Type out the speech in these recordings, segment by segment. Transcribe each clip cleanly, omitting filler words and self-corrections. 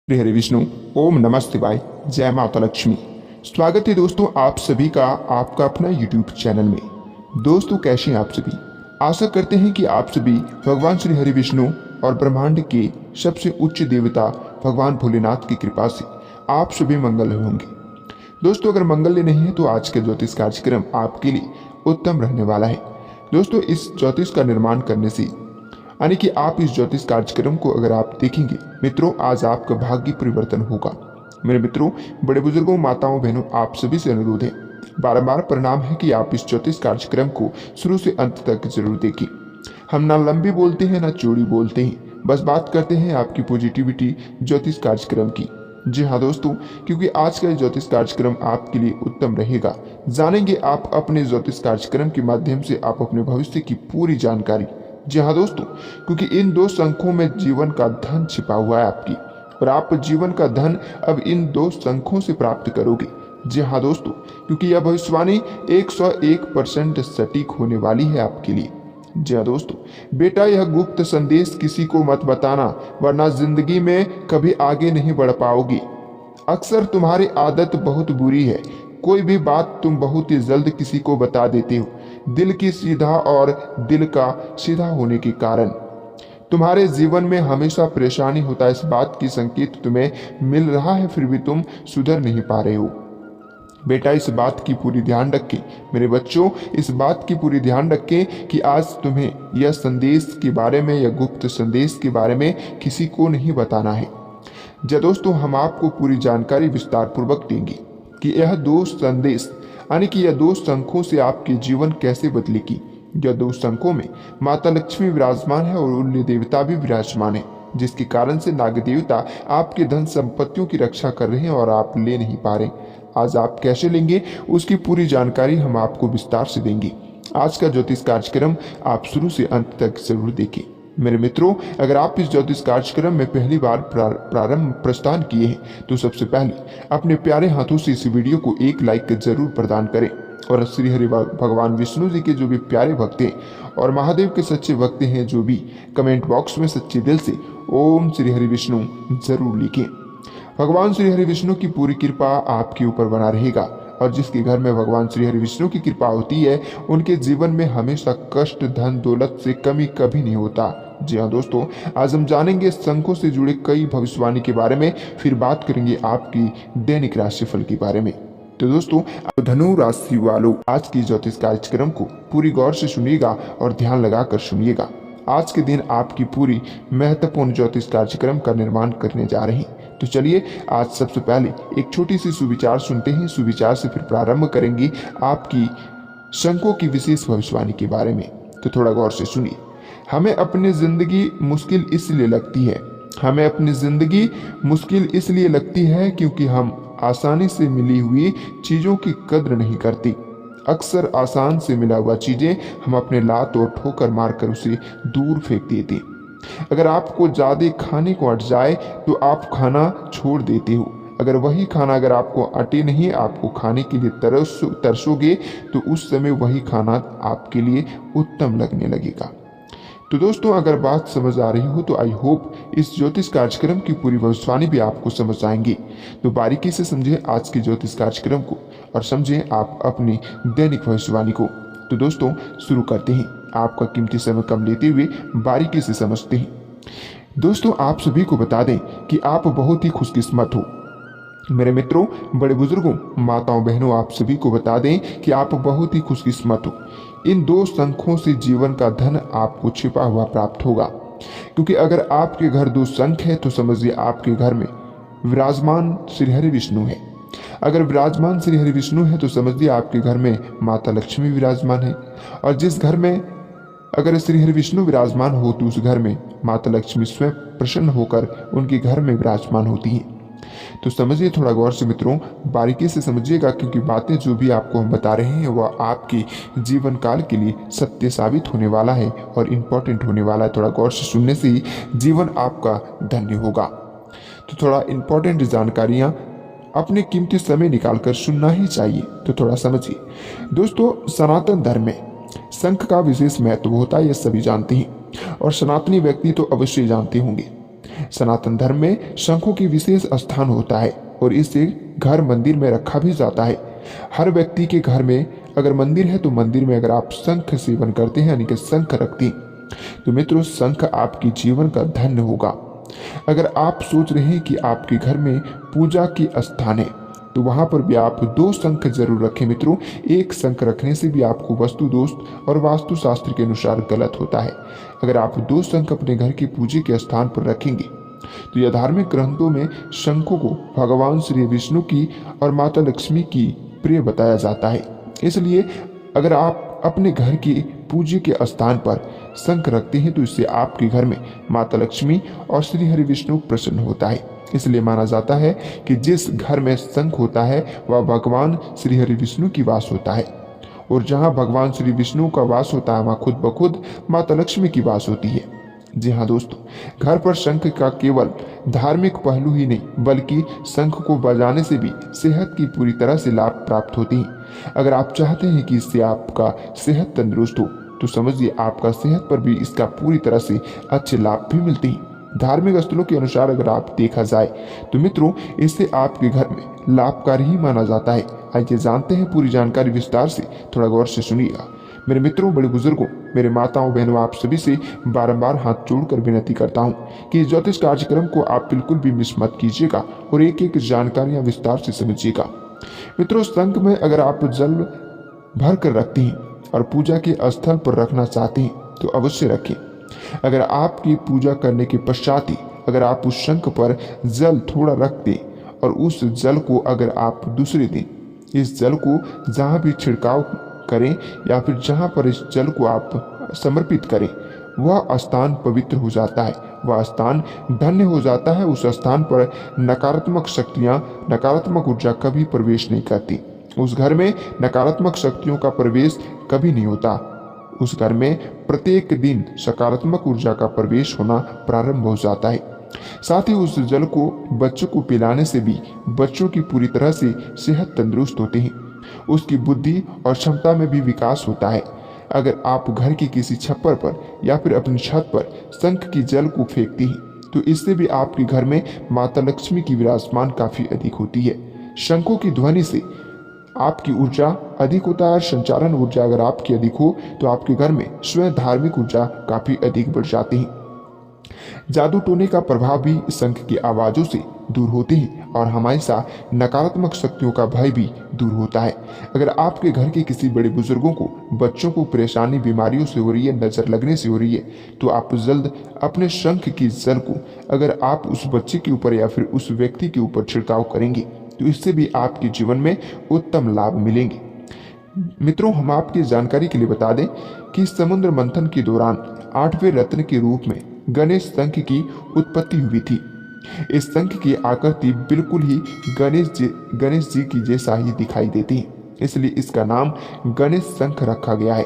श्री हरि विष्णु। ओम नमः शिवाय। जय माता लक्ष्मी। स्वागत है दोस्तों आप सभी का आपका अपना YouTube चैनल में। दोस्तों कैसे हैं आप सभी? आशा करते हैं कि आप सभी भगवान श्री हरि विष्णु और ब्रह्मांड के सबसे उच्च देवता भगवान भोलेनाथ की कृपा से आप सभी मंगल होंगे। दोस्तों अगर मंगल नहीं है तो आज का ज्योतिष कार्यक्रम आपके लिए उत्तम रहने वाला है। दोस्तों इस ज्योतिष का निर्माण करने से यानी कि आप इस ज्योतिष कार्यक्रम को अगर आप देखेंगे मित्रों, आज आपका भाग्य परिवर्तन होगा। मेरे मित्रों, बड़े बुजुर्गों, माताओं, बहनों, आप सभी से अनुरोध है, बारंबार प्रणाम है कि आप इस ज्योतिष कार्यक्रम को शुरू से अंत तक जरूर देखें। हम ना लंबी बोलते हैं ना चौड़ी बोलते हैं, बस बात करते हैं आपकी पॉजिटिविटी ज्योतिष कार्यक्रम की। जी हाँ दोस्तों, क्योंकि आज का ज्योतिष कार्यक्रम आपके लिए उत्तम रहेगा। जानेंगे आप अपने ज्योतिष कार्यक्रम के माध्यम से आप अपने भविष्य की पूरी जानकारी। जी हाँ दोस्तों, क्योंकि इन दो शंखों में जीवन का धन छिपा हुआ है आपकी, और आप जीवन का धन अब इन दो शंखों से प्राप्त करोगे। जी हाँ दोस्तों, क्योंकि यह भविष्यवाणी 101% सटीक होने वाली है आपके लिए। जी हाँ दोस्तों, बेटा यह गुप्त संदेश किसी को मत बताना, वरना जिंदगी में कभी आगे नहीं बढ़ पाओगी। अक्सर तुम्हारी आदत बहुत बुरी है, कोई भी बात तुम बहुत ही जल्द किसी को बता देते हो। दिल की सीधा और दिल का सीधा होने के कारण तुम्हारे जीवन में हमेशा परेशानी होता है। इस बात की संकेत तुम्हें मिल रहा है, फिर भी तुम सुधर नहीं पा रहे हो। बेटा इस बात की पूरी ध्यान रखें, मेरे बच्चों इस बात की पूरी ध्यान रखें कि आज तुम्हें यह संदेश के बारे में, यह गुप्त संदेश के बारे में किसी को नहीं बताना है। जब दोस्तों हम आपको पूरी जानकारी विस्तार पूर्वक देंगे कि यह दो संदेश यानी कि यह दो शंखों से आपके जीवन कैसे बदलेगी। यह दो शंखों में माता लक्ष्मी विराजमान है और उल्ली देवता भी विराजमान है, जिसके कारण से नाग देवता आपके धन संपत्तियों की रक्षा कर रहे हैं और आप ले नहीं पा रहे। आज आप कैसे लेंगे उसकी पूरी जानकारी हम आपको विस्तार से देंगे। आज का ज्योतिष कार्यक्रम आप शुरू से अंत तक जरूर देखें। मेरे मित्रों, अगर आप इस ज्योतिष कार्यक्रम में पहली बार प्रारंभ प्रस्थान किए हैं तो सबसे पहले अपने प्यारे हाथों से इस वीडियो को एक लाइक जरूर प्रदान करें, और श्री हरि भगवान विष्णु जी के जो भी प्यारे भक्त हैं और महादेव के सच्चे भक्त हैं जो भी कमेंट बॉक्स में सच्चे दिल से ओम श्री हरि विष्णु जरूर लिखें। भगवान श्री हरि विष्णु की पूरी कृपा आपके ऊपर बना रहेगा, और जिसके घर में भगवान श्री हरि विष्णु की कृपा होती है उनके जीवन में हमेशा कष्ट, धन, दौलत से कमी कभी नहीं होता। जी हाँ दोस्तों, आज हम जानेंगे शंखों से जुड़े कई भविष्यवाणी के बारे में, फिर बात करेंगे आपकी दैनिक राशिफल के बारे में। तो दोस्तों धनु राशि वालों, आज की ज्योतिष कार्यक्रम को पूरी गौर से सुनिएगा और ध्यान लगाकर सुनिएगा। आज के दिन आपकी पूरी महत्वपूर्ण ज्योतिष कार्यक्रम का निर्माण करने जा रहे हैं। तो चलिए आज सबसे पहले एक छोटी सी सुविचार सुनते हैं। सुविचार से फिर प्रारंभ करेंगे आपकी शंखों की विशेष भविष्यवाणी के बारे में। तो थोड़ा गौर से सुनिए। हमें अपनी जिंदगी मुश्किल इसलिए लगती है, हमें अपनी जिंदगी मुश्किल इसलिए लगती है क्योंकि हम आसानी से मिली हुई चीजों की कद्र नहीं करती। अक्सर आसान से मिला हुआ चीजें हम अपने लात और ठोकर मारकर उसे दूर फेंक देते। अगर आपको ज्यादा खाने को अट जाए तो आप खाना छोड़ देते हो। अगर वही खाना अगर आपको अटे नहीं, आपको खाने के लिए तरसोगे तो उस समय वही खाना आपके लिए उत्तम लगने लगेगा। तो दोस्तों अगर बात समझ आ रही हो तो आई होप इस ज्योतिष कार्यक्रम की पूरी भविष्यवाणी भी आपको समझ आएंगी। तो बारीकी से समझे आज के ज्योतिष कार्यक्रम को और समझे आप अपनी दैनिक भविष्यवाणी को। तो दोस्तों शुरू करते हैं, आपका कीमती समय कम लेते हुए बारीकी से समझते हैं। दोस्तों आप सभी को बता दें कि आप बहुत ही खुशकिस्मत हो। मेरे मित्रों, बड़े बुजुर्गों, माताओं, बहनों, आप सभी को बता दें कि आप बहुत ही खुशकिस्मत हो। इन दो शंखों से जीवन का धन आपको छिपा हुआ प्राप्त होगा, क्योंकि अगर आपके घर दो शंख है तो समझिए आपके घर में विराजमान श्री हरि विष्णु है। अगर विराजमान श्री हरि विष्णु है तो समझिए आपके घर में माता लक्ष्मी विराजमान है, और जिस घर में अगर श्री हरि विष्णु विराजमान हो तो उस घर में माता लक्ष्मी स्वयं प्रसन्न होकर उनके घर में विराजमान होती है। तो समझिए थोड़ा गौर से मित्रों, बारीकी से समझिएगा, क्योंकि बातें जो भी आपको हम बता रहे हैं वह आपके जीवन काल के लिए सत्य साबित होने वाला है और इम्पोर्टेंट होने वाला है। थोड़ा गौर से सुनने से ही जीवन आपका धन्य होगा। तो थोड़ा इम्पोर्टेंट जानकारियां अपने कीमती समय निकालकर सुनना ही चाहिए। तो थोड़ा समझिए दोस्तों, सनातन धर्म में शंख का विशेष महत्व होता है, ये सभी जानते हैं और सनातनी व्यक्ति तो अवश्य जानते होंगे। सनातन धर्म में शंखों की विशेष स्थान होता है और इसे घर मंदिर में रखा भी जाता है। हर व्यक्ति के घर में अगर मंदिर है तो मंदिर में अगर आप शंख सेवन करते हैं यानी कि शंख रखते हैं तो मित्रों शंख आपके जीवन का धन्य होगा। अगर आप सोच रहे हैं कि आपके घर में पूजा की स्थान है तो वहां पर भी आप 2 शंख जरूर रखें मित्रों। एक शंख रखने से भी आपको वस्तु दोष और वास्तु शास्त्र के अनुसार गलत होता है। अगर आप 2 शंख अपने घर की पूजा के स्थान पर रखेंगे तो यह धार्मिक ग्रंथों में शंखों को भगवान श्री विष्णु की और माता लक्ष्मी की प्रिय बताया जाता है। इसलिए अगर आप अपने घर की पूजा के स्थान पर शंख रखते हैं तो इससे आपके घर में माता लक्ष्मी और श्री हरि विष्णु प्रसन्न होता है। इसलिए माना जाता है कि जिस घर में शंख होता है वह भगवान श्री हरि विष्णु की वास होता है और जहां भगवान श्री विष्णु का वास होता है वहां खुद ब खुद माता लक्ष्मी की वास होती है। जी हाँ दोस्तों, घर पर शंख का केवल धार्मिक पहलू ही नहीं बल्कि शंख को बजाने से भी सेहत की पूरी तरह से लाभ प्राप्त होती है। अगर आप चाहते हैं कि इससे आपका सेहत तंदुरुस्त हो तो समझिए आपका सेहत पर भी इसका पूरी तरह से अच्छे लाभ भी मिलते हैं। धार्मिक स्थलों के अनुसार अगर आप देखा जाए तो मित्रों इससे आपके घर में लाभकारी ही माना जाता है। आइए जानते हैं पूरी जानकारी विस्तार से, थोड़ा गौर से सुनिएगा। मेरे मित्रों, बड़े बुजुर्गों, मेरे माताओं बहनों, आप सभी से बारंबार हाथ जोड़कर विनती करता हूँ कि इस ज्योतिष कार्यक्रम को आप बिल्कुल भी मिस मत कीजिएगा और एक एक जानकारियां विस्तार से समझिएगा। मित्रों, शंख में अगर आप जल भर कर रखते हैं और पूजा के स्थल पर रखना चाहते हैं तो अवश्य रखें। अगर आपकी पूजा करने के पश्चात ही अगर आप उस शंख पर जल थोड़ा रख दें और उस जल को अगर आप दूसरे दिन इस जल को जहाँ भी छिड़काव करें या फिर जहाँ पर इस जल को आप समर्पित करें वह स्थान पवित्र हो जाता है, वह स्थान धन्य हो जाता है। उस स्थान पर नकारात्मक शक्तियाँ, नकारात्मक ऊर्जा कभी प्रवेश नहीं करती। उस घर में नकारात्मक शक्तियों का प्रवेश कभी नहीं होता। उस घर में प्रत्येक दिन सकारात्मक ऊर्जा का प्रवेश होना प्रारंभ हो जाता है। साथ ही उस जल को बच्चों को पिलाने से भी बच्चों की पूरी तरह से सेहत तंदुरुस्त होते हैं, उसकी बुद्धि और क्षमता में भी विकास होता है। अगर आप घर की किसी छप्पर पर या फिर अपनी छत पर शंख की जल को फेंकती हैं तो इससे भी आपके घर में माता लक्ष्मी की विराजमान काफी अधिक होती है। शंखों की ध्वनि से आपकी ऊर्जा अधिक होता है। संचारण ऊर्जा अगर आपकी अधिक हो तो आपके घर में स्वयं धार्मिक ऊर्जा काफी अधिक बढ़ जाती है। जादू टोने का प्रभाव भी शंख की आवाजों से दूर होते हैं और हमेशा नकारात्मक शक्तियों का भय भी दूर होता है। अगर आपके घर के किसी बड़े बुजुर्गों को, बच्चों को परेशानी बीमारियों से हो रही है, नजर लगने से हो रही है तो आप जल्द अपने शंख की जल को अगर आप उस बच्चे के ऊपर या फिर उस व्यक्ति के ऊपर छिड़काव करेंगे तो इससे भी आपके जीवन में उत्तम लाभ मिलेंगे। मित्रों, हम आपकी जानकारी के लिए बता दें कि समुद्र मंथन के दौरान 8वें रत्न के रूप में गणेश शंख की उत्पत्ति हुई थी। इस शंख की आकृति बिल्कुल ही गणेश जी की जैसा ही दिखाई देती है, इसलिए इसका नाम गणेश शंख रखा गया है।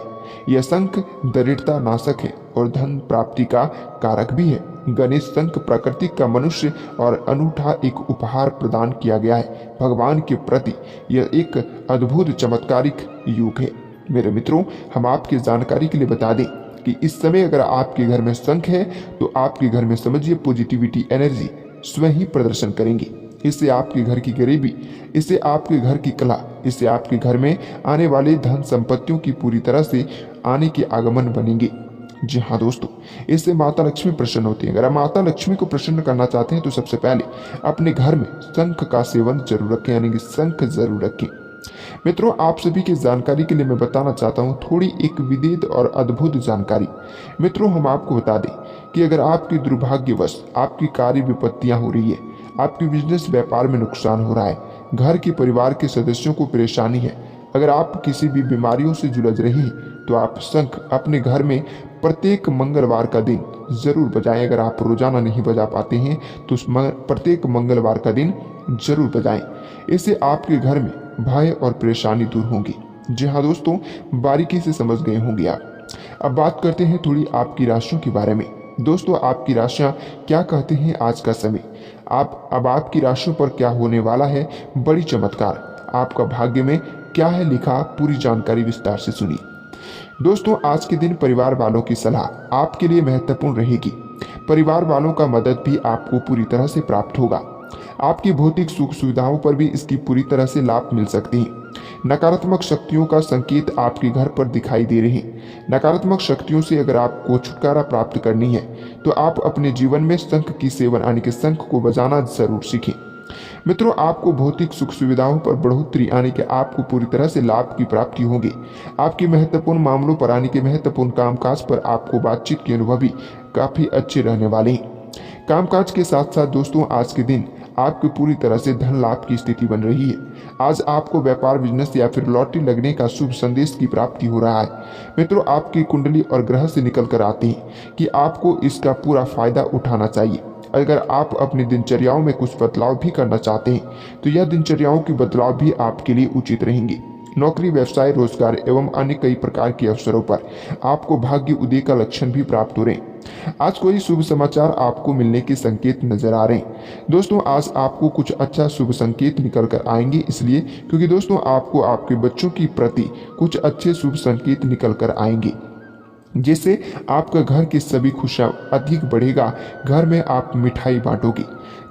यह शंख दरिद्रता नाशक है और धन प्राप्ति का कारक भी है। गणेश शंख प्रकृति का मनुष्य और अनूठा एक उपहार प्रदान किया गया है भगवान के प्रति। यह एक अद्भुत चमत्कारिक युग है। मेरे मित्रों, हम आपकी जानकारी के लिए बता दें कि इस समय अगर आपके घर में शंख है तो आपके घर में समझिए पॉजिटिविटी एनर्जी स्वयं ही प्रदर्शन करेंगे। इससे आपके घर की गरीबी, इससे आपके घर की कला, इससे आपके घर में आने वाले धन संपत्तियों की पूरी तरह से आने के आगमन बनेंगे। जी हाँ दोस्तों, इससे माता लक्ष्मी प्रसन्न होती है। अगर आप माता लक्ष्मी को प्रसन्न करना चाहते हैं तो सबसे पहले अपने घर में शंख का सेवन जरूर रखें, यानी कि शंख जरूर रखें। मित्रों, आप सभी की जानकारी के लिए मैं बताना चाहता हूँ थोड़ी एक विदित और अद्भुत जानकारी। मित्रों, हम आपको बता दें कि अगर आपकी दुर्भाग्यवश आपकी कार्य विपत्तियां हो रही है, आपकी बिजनेस व्यापार में नुकसान हो रहा है, घर के परिवार के सदस्यों को परेशानी है, अगर आप किसी भी बीमारियों से जूझ रही हैं तो आप शंख अपने घर में प्रत्येक मंगलवार का दिन जरूर बजाएं। अगर आप रोजाना नहीं बजा पाते हैं तो प्रत्येक मंगलवार का दिन जरूर बजाएं। इससे आपके घर में भय और परेशानी दूर होंगी। जी हाँ दोस्तों, बारीकी से समझ गए होंगे आप। अब बात करते हैं थोड़ी आपकी राशियों के बारे में। दोस्तों, आपकी राशियां क्या कहते हैं आज का समय। अब आपकी राशियों पर क्या होने वाला है, बड़ी चमत्कार। आपका भाग्य में क्या है लिखा, पूरी जानकारी विस्तार से सुनिए। दोस्तों, आज के दिन परिवार वालों की सलाह आपके लिए महत्वपूर्ण रहेगी। परिवार वालों का मदद भी आपको पूरी तरह से प्राप्त होगा। आपकी भौतिक सुख सुविधाओं पर भी इसकी पूरी तरह से लाभ मिल सकते हैं। नकारात्मक शक्तियों का संकेत आपके घर पर दिखाई दे रहे हैं। नकारात्मक शक्तियों से अगर आपको छुटकारा प्राप्त करनी है तो आप अपने जीवन में शंख की सेवन यानी कि शंख को बजाना जरूर सीखें। मित्रों, आपको भौतिक सुख सुविधाओं पर बढ़ोतरी आने के आपको पूरी तरह से लाभ की प्राप्ति होगी। आपकी महत्वपूर्ण मामलों पर आने के महत्वपूर्ण कामकाज पर आपको बातचीत के अनुभव भी काफी अच्छे रहने वाले हैं। कामकाज के साथ साथ दोस्तों, आज के दिन आपकी पूरी तरह से धन लाभ की स्थिति बन रही है। आज आपको व्यापार, बिजनेस या फिर लॉटरी लगने का शुभ संदेश की प्राप्ति हो रहा है। मित्रों, आपकी कुंडली और ग्रह से निकल कर आते हैं कि आपको इसका पूरा फायदा उठाना चाहिए। अगर आप अपनी दिनचर्याओं में कुछ बदलाव भी करना चाहते हैं तो यह दिनचर्याओं की बदलाव भी आपके लिए उचित रहेंगे। नौकरी, व्यवसाय, रोजगार एवं अन्य कई प्रकार के अवसरों पर आपको भाग्य उदय का लक्षण भी प्राप्त हो रहे हैं। आज कोई शुभ समाचार आपको मिलने के संकेत नजर आ रहे हैं। दोस्तों, आज आपको कुछ अच्छा शुभ संकेत निकल कर आएंगे, इसलिए क्योंकि दोस्तों आपको आपके बच्चों की प्रति कुछ अच्छे शुभ संकेत निकल कर आएंगे, जिससे आपका घर की सभी खुशियां अधिक बढ़ेगा। घर में आप मिठाई बांटोगे।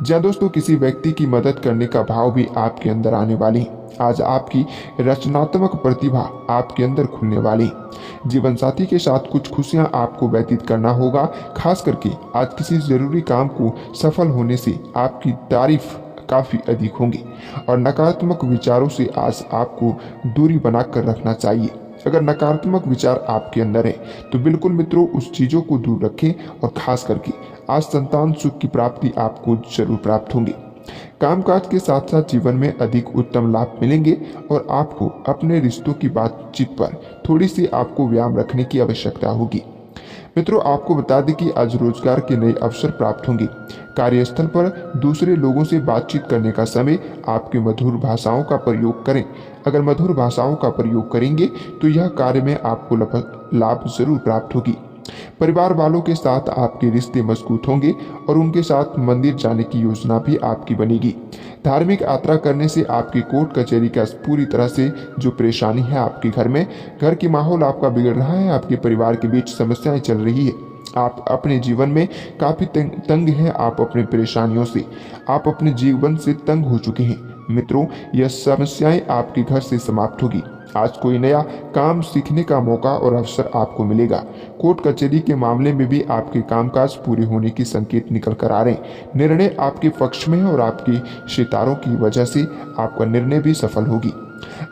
जहाँ दोस्तों किसी व्यक्ति की मदद करने का भाव भी आपके अंदर आने वाले हैं। आज आपकी रचनात्मक प्रतिभा आपके अंदर खुलने वाली। जीवन साथी के साथ कुछ खुशियां आपको व्यतीत करना होगा। खास करके आज किसी जरूरी काम को सफल होने से आपकी तारीफ काफी अधिक होंगी और नकारात्मक विचारों से आज आपको दूरी बनाकर रखना चाहिए। अगर नकारात्मक विचार आपके अंदर है तो बिल्कुल मित्रों उस चीजों को दूर रखें और खास करके आज संतान सुख की प्राप्ति आपको जरूर प्राप्त होंगी। कामकाज के साथ साथ जीवन में अधिक उत्तम लाभ मिलेंगे और आपको अपने रिश्तों की बातचीत पर थोड़ी सी आपको व्यायाम रखने की आवश्यकता होगी। मित्रों, आपको बता दें कि आज रोजगार के नए अवसर प्राप्त होंगे। कार्यस्थल पर दूसरे लोगों से बातचीत करने का समय आपके मधुर भाषाओं का प्रयोग करें। अगर मधुर भाषाओं का प्रयोग करेंगे तो यह कार्य में आपको लाभ जरूर प्राप्त होगी। परिवार वालों के साथ आपके रिश्ते मजबूत होंगे और उनके साथ मंदिर जाने की योजना भी आपकी बनेगी। धार्मिक यात्रा करने से आपकी कोर्ट कचहरी का पूरी तरह से जो परेशानी है आपके घर में, घर की माहौल आपका बिगड़ रहा है, आपके परिवार के बीच समस्याएं चल रही है, आप अपने जीवन में काफी तंग हैं, आप अपनी परेशानियों से, आप अपने जीवन से तंग हो चुके हैं। मित्रों, यह समस्याएं आपके घर से समाप्त होगी। आज कोई नया काम सीखने का मौका और अवसर आपको मिलेगा। कोर्ट कचहरी के मामले में भी आपके कामकाज पूरे होने की संकेत निकल कर आ रहे हैं। निर्णय आपके पक्ष में है और आपके सितारों की वजह से आपका निर्णय भी सफल होगी।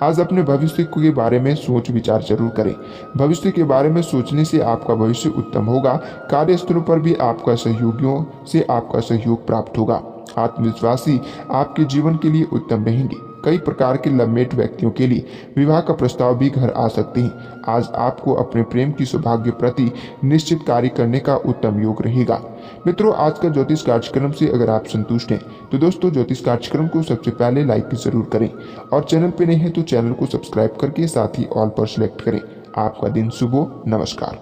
आज अपने भविष्य के बारे में सोच विचार जरूर करें। भविष्य के बारे में सोचने से आपका भविष्य उत्तम होगा। कार्यस्थलों पर भी आपका सहयोगियों से आपका सहयोग प्राप्त होगा। आत्मविश्वासी आपके जीवन के लिए उत्तम रहेंगे। कई प्रकार के लवमेट व्यक्तियों के लिए विवाह का प्रस्ताव भी घर आ सकते हैं। आज आपको अपने प्रेम की सौभाग्य प्रति निश्चित कार्य करने का उत्तम योग रहेगा। मित्रों, आज का ज्योतिष कार्यक्रम से अगर आप संतुष्ट हैं तो दोस्तों ज्योतिष कार्यक्रम को सबसे पहले लाइक जरूर करें और चैनल पे नए हैं तो चैनल को सब्सक्राइब करके साथ ही ऑल पर सिलेक्ट करें। आपका दिन शुभ हो। नमस्कार।